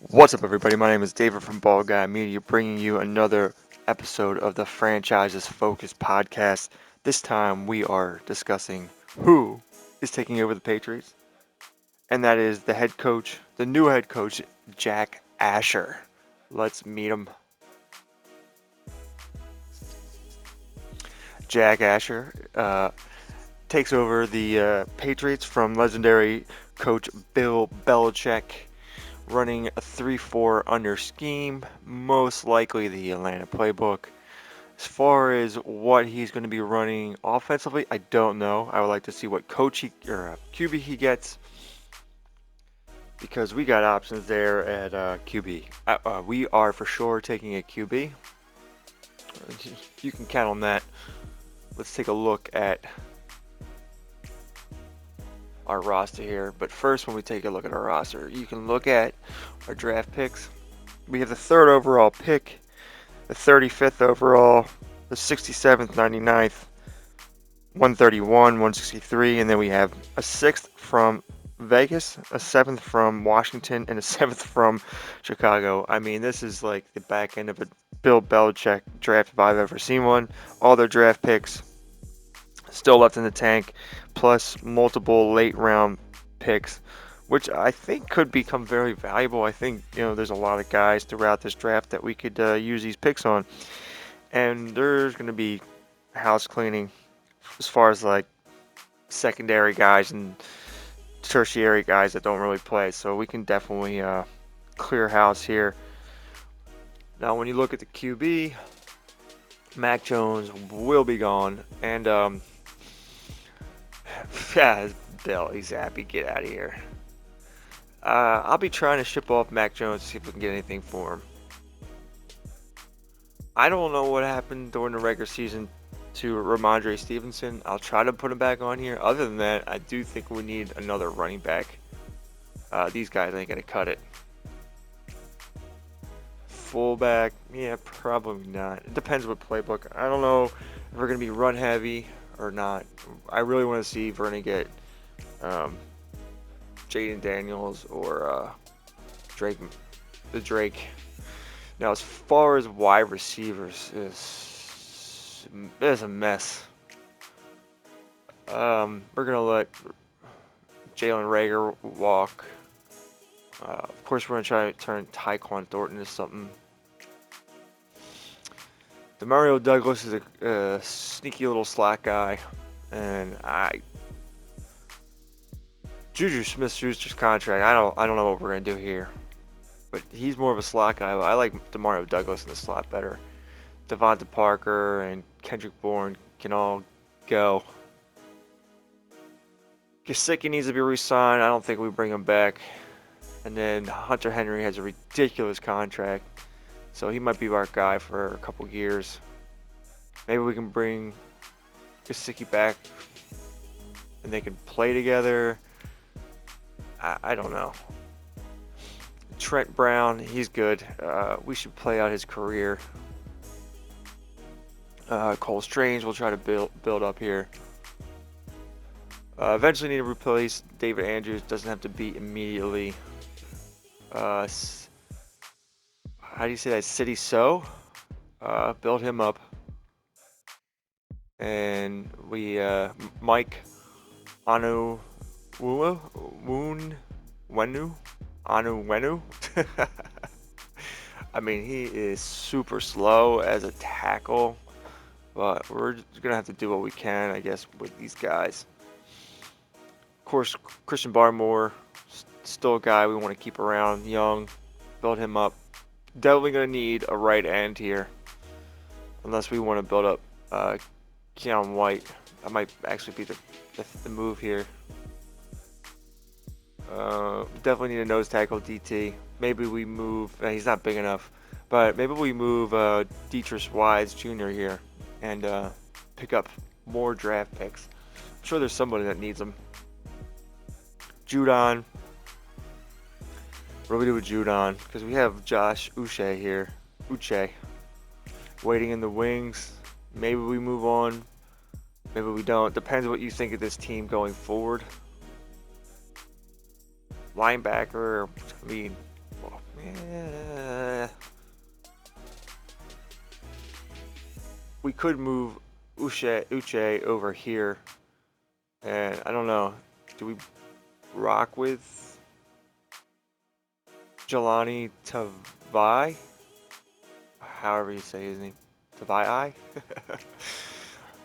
What's up, everybody? My name is David from Ball Guy Media, bringing you another episode of the Franchises Focus podcast. This time we are discussing who is taking over the Patriots, and that is the head coach, the new head coach, Jack Asher. Let's meet him. Jack Asher takes over the Patriots from legendary coach Bill Belichick, running a 3-4 under scheme, most likely the Atlanta playbook. As far as what he's going to be running offensively, I don't know. I would like to see what coach he or QB he gets because we got options there at QB. We are for sure taking a QB. You can count on that. Let's take a look at our roster here. But first, when we take a look at our roster, you can look at our draft picks. We have the third overall pick, the 35th overall, the 67th, 99th, 131, 163, and then we have a 6th from Vegas, a 7th from Washington, and a 7th from Chicago. I mean, this is like the back end of a Bill Belichick draft if I've ever seen one. All their draft picks still left in the tank, plus multiple late round picks, which I think could become very valuable. I think, there's a lot of guys throughout this draft that we could use these picks on. And there's going to be house cleaning as far as like secondary guys and tertiary guys that don't really play. So we can definitely clear house here. Now, when you look at the QB, Mac Jones will be gone. And, yeah, Bill, he's happy. Get out of here. I'll be trying to ship off Mac Jones to see if we can get anything for him. I don't know what happened during the regular season to Ramondre Stevenson. I'll try to put him back on here. Other than that, I do think we need another running back. These guys ain't going to cut it. Fullback, yeah, probably not. It depends what playbook. I don't know if we're going to be run heavy or not. I really want to see Vernon get Jaden Daniels or Drake. Now, as far as wide receivers, it's a mess. We're gonna let Jalen Rager walk. Of course, we're gonna try to turn Tyquan Thornton into something. Demario Douglas is a sneaky little slack guy, and Juju Smith-Schuster's contract. I don't know what we're gonna do here, but he's more of a slot guy. I like Demario Douglas in the slot better. Devonta Parker and Kendrick Bourne can all go. Gesicki needs to be re-signed. I don't think we bring him back. And then Hunter Henry has a ridiculous contract, so he might be our guy for a couple years. Maybe we can bring Gesicki back, and they can play together. I don't know. Trent Brown, he's good. We should play out his career. Cole Strange we'll try to build up here. Eventually need to replace David Andrews. Doesn't have to be immediately. How do you say that? City So? Build him up. And we, Mike Anu Wenu. I mean, he is super slow as a tackle, but we're just gonna have to do what we can, I guess, with these guys. Of course, Christian Barmore, still a guy we want to keep around, young, build him up. Definitely gonna need a right end here, unless we want to build up Keon White. That might actually be the move here. Definitely need a nose tackle DT. Maybe we move. He's not big enough, but maybe we move Dietrich Wise Jr. here and pick up more draft picks. I'm sure there's somebody that needs them. Judon. What do we do with Judon? Because we have Josh Uche here. Waiting in the wings. Maybe we move on. Maybe we don't. Depends what you think of this team going forward. Linebacker. I mean, well, man, could move Uche over here, and I don't know. Do we rock with Jelani Tavai? However you say his name. Tavai?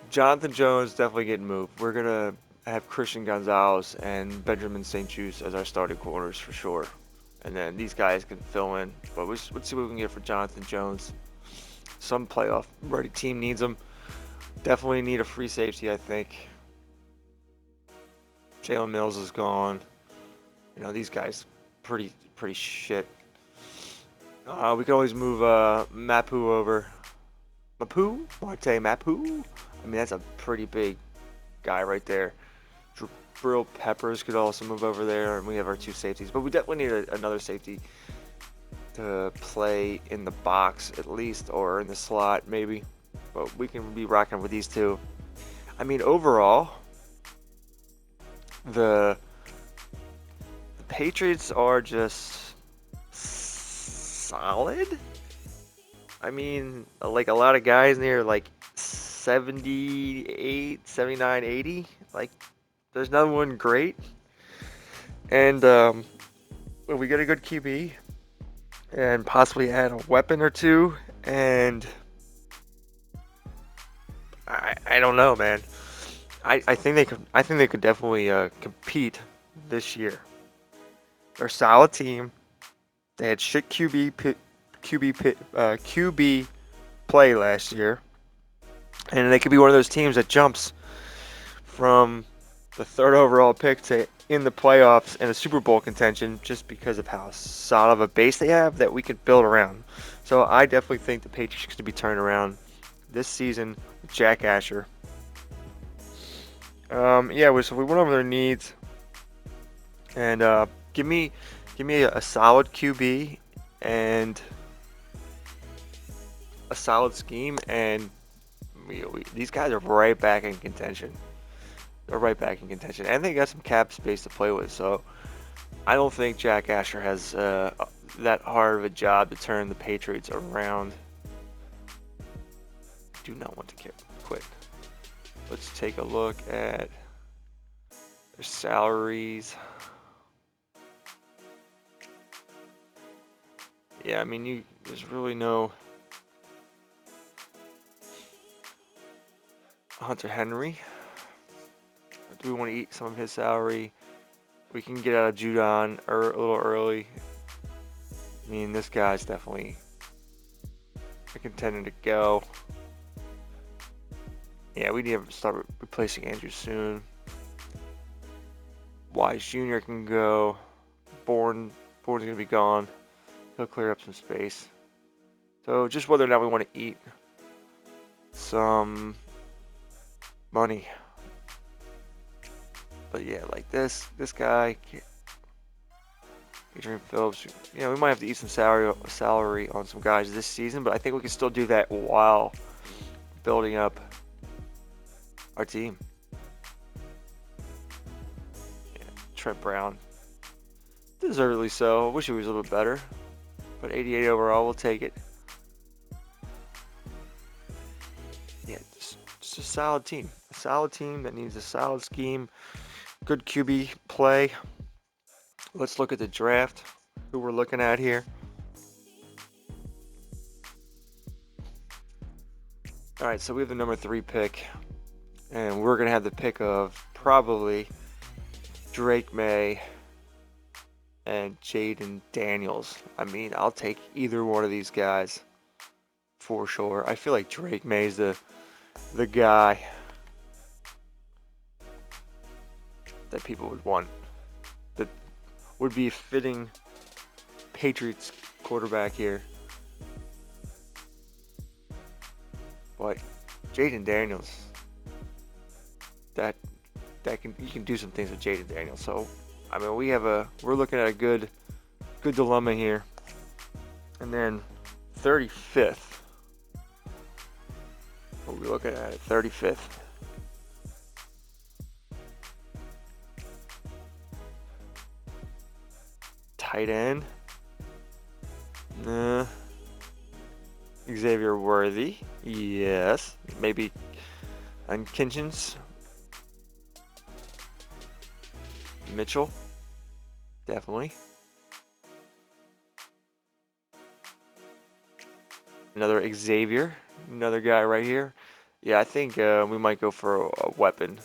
Jonathan Jones definitely getting moved. We're going to have Christian Gonzalez and Benjamin St. Juste as our starting corners for sure. And then these guys can fill in. But let's see what we can get for Jonathan Jones. Some playoff ready team needs him. Definitely need a free safety, I think. Jalen Mills is gone. You know, these guys pretty shit. We can always move Mapu over. Marte Mapu? I mean, that's a pretty big guy right there. Jabril Peppers could also move over there, and we have our two safeties. But we definitely need another safety to play in the box at least, or in the slot maybe. But we can be rocking with these two. I mean, overall, the Patriots are just solid. I mean, like a lot of guys near like 78, 79, 80. Like, there's no one great. And we get a good QB and possibly add a weapon or two. And I don't know, man. I think they could definitely compete this year. They're a solid team. They had shit QB play last year, and they could be one of those teams that jumps from the third overall pick to in the playoffs and a Super Bowl contention just because of how solid of a base they have that we could build around. So I definitely think the Patriots could be turned around this season with Jack Asher. Yeah, so we went over their needs, and give me a solid QB and a solid scheme, and these guys are right back in contention. They're right back in contention, and they got some cap space to play with. So I don't think Jack Asher has that hard of a job to turn the Patriots around. Do not want to quit. Let's take a look at their salaries. Yeah, I mean, there's really no Hunter Henry. Do we want to eat some of his salary? We can get out of Judon a little early. I mean, this guy's definitely a contender to go. Yeah, we need to start replacing Andrew soon. Wise Jr. can go. Bourne's going to be gone. He'll clear up some space. So just whether or not we want to eat some money. But yeah, like this guy, Adrian Phillips, you know, we might have to eat some salary on some guys this season, but I think we can still do that while building up our team. Yeah, Trent Brown, deservedly so. I wish he was a little bit better, but 88 overall, we'll take it. Yeah, just a solid team. A solid team that needs a solid scheme, good QB play. Let's look at the draft, who we're looking at here. All right, so we have the number 3 pick, and we're going to have the pick of probably Drake May and Jaden Daniels. I mean, I'll take either one of these guys for sure. I feel like Drake May's the guy that people would want, that would be a fitting Patriots quarterback here. But Jaden Daniels, you can do some things with Jaden Daniels. So I mean, we're looking at a good dilemma here. And then 35th. What are we looking at? 35th. Tight end. Nah. Xavier Worthy. Yes. Maybe Unkins. Mitchell. Definitely. Another Xavier. Another guy right here. Yeah, I think we might go for a weapon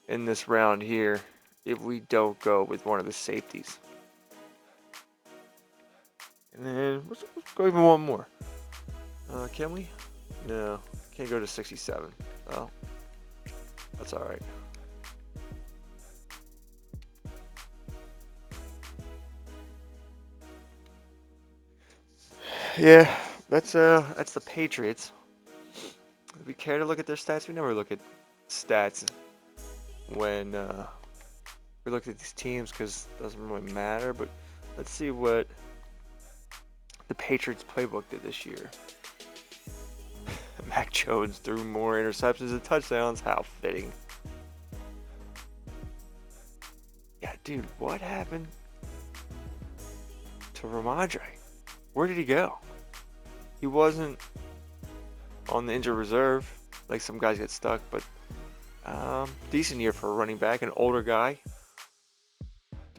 in this round here if we don't go with one of the safeties. And then let's go even one more. Can we? No, can't go to 67. Oh, that's all right. Yeah, that's the Patriots. Do we care to look at their stats? We never look at stats when we look at these teams because it doesn't really matter. But let's see what the Patriots playbook did this year. Mac Jones threw more interceptions and touchdowns. How fitting. Yeah, dude, what happened to Ramondre? Where did he go? He wasn't on the injured reserve like some guys get stuck, but decent year for a running back, an older guy.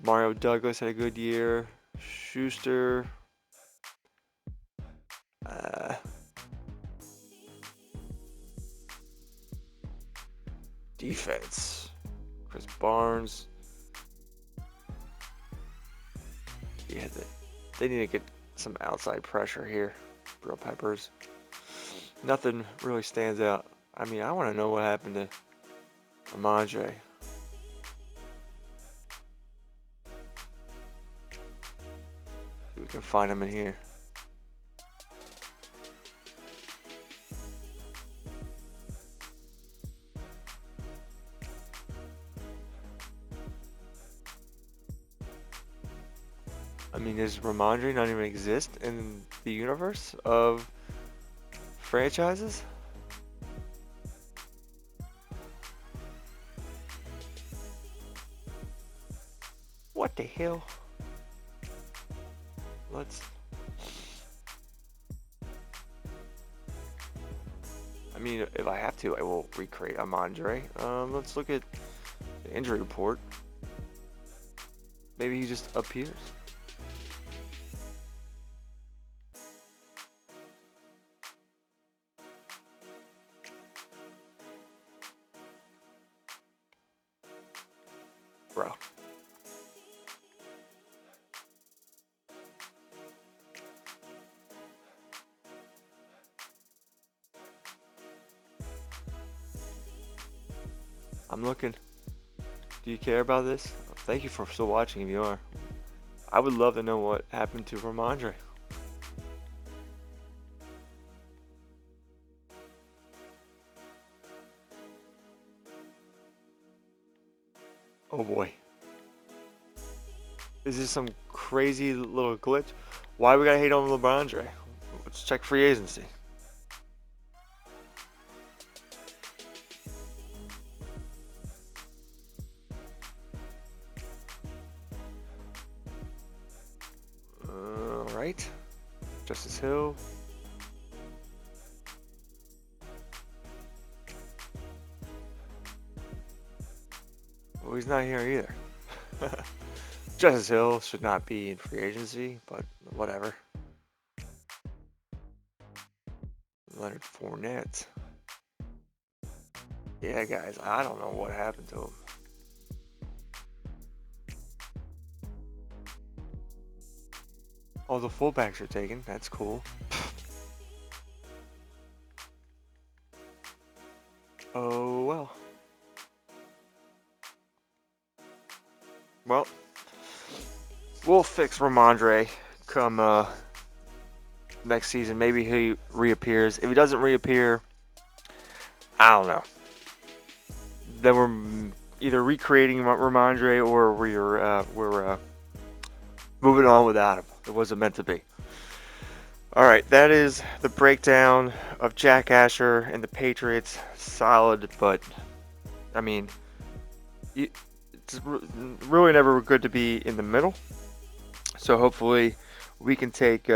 Mario Douglas had a good year. Schuster. Uh, Defense. Chris Barnes. Yeah, they need to get some outside pressure here. Real Peppers. Nothing really stands out. I mean, I want to know what happened to Ramondre. We can find him in here. I mean, does Ramondre not even exist in the universe of franchises? What the hell? Let's. I mean, if I have to, I will recreate Ramondre. Let's look at the injury report. Maybe he just appears. Bro. I'm looking. Do you care about this? Thank you for still watching if you are. I would love to know what happened to Ramondre. Oh boy. Is this some crazy little glitch? Why we gotta hate on Ramondre? Let's check free agency. Alright. Justice Hill. Well, he's not here either. Justice Hill should not be in free agency, but whatever. Leonard Fournette. Yeah, guys, I don't know what happened to him. Oh, the fullbacks are taken. That's cool. Oh, well. Well, we'll fix Ramondre come next season. Maybe he reappears. If he doesn't reappear, I don't know. Then we're either recreating Ramondre or we're moving on without him. It wasn't meant to be. All right, that is the breakdown of Jack Asher and the Patriots. Solid, but I mean, it's really never good to be in the middle. So hopefully we can take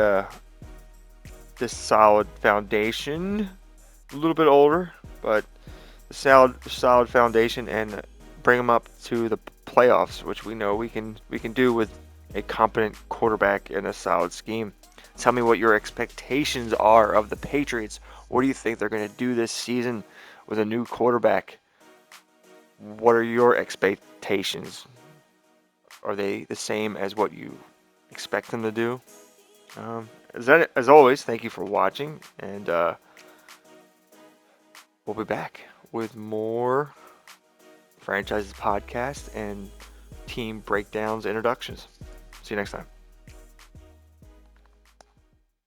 this solid foundation, a little bit older, but a solid foundation, and bring them up to the playoffs, which we know we can do with a competent quarterback and a solid scheme. Tell me what your expectations are of the Patriots. What do you think they're going to do this season with a new quarterback? What are your expectations? Are they the same as what you expect them to do? As always, thank you for watching, and we'll be back with more franchises podcast and team breakdowns introductions. See you next time.